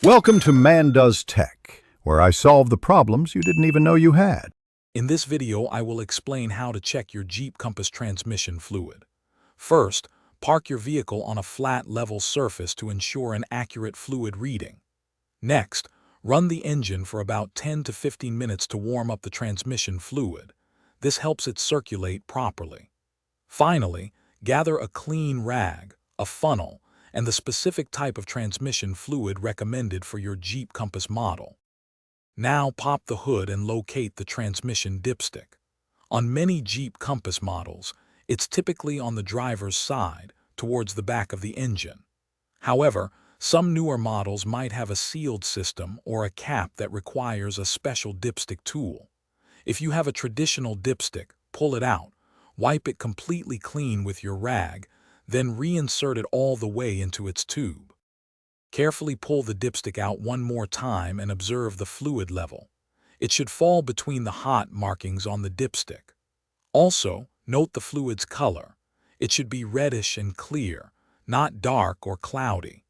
Welcome to Man Does Tech, where I solve the problems you didn't even know you had. In this video, I will explain how to check your Jeep Compass transmission fluid. First, park your vehicle on a flat, level surface to ensure an accurate fluid reading. Next, run the engine for about 10 to 15 minutes to warm up the transmission fluid. This helps it circulate properly. Finally, gather a clean rag, a funnel, and the specific type of transmission fluid recommended for your Jeep Compass model. Now pop the hood and locate the transmission dipstick. On many Jeep Compass models, it's typically on the driver's side, towards the back of the engine. However, some newer models might have a sealed system or a cap that requires a special dipstick tool. If you have a traditional dipstick, pull it out, wipe it completely clean with your rag, then reinsert it all the way into its tube. Carefully pull the dipstick out one more time and observe the fluid level. It should fall between the hot markings on the dipstick. Also, note the fluid's color. It should be reddish and clear, not dark or cloudy.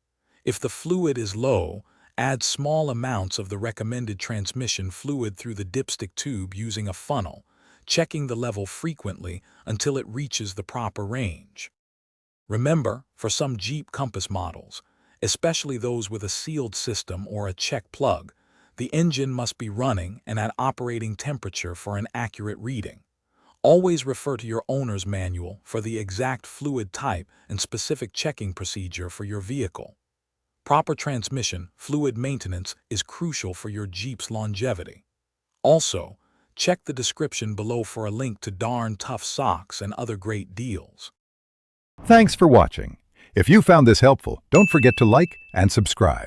If the fluid is low, add small amounts of the recommended transmission fluid through the dipstick tube using a funnel, checking the level frequently until it reaches the proper range. Remember, for some Jeep Compass models, especially those with a sealed system or a check plug, the engine must be running and at operating temperature for an accurate reading. Always refer to your owner's manual for the exact fluid type and specific checking procedure for your vehicle. Proper transmission fluid maintenance is crucial for your Jeep's longevity. Also, check the description below for a link to Darn Tough socks and other great deals. Thanks for watching. If you found this helpful, don't forget to like and subscribe.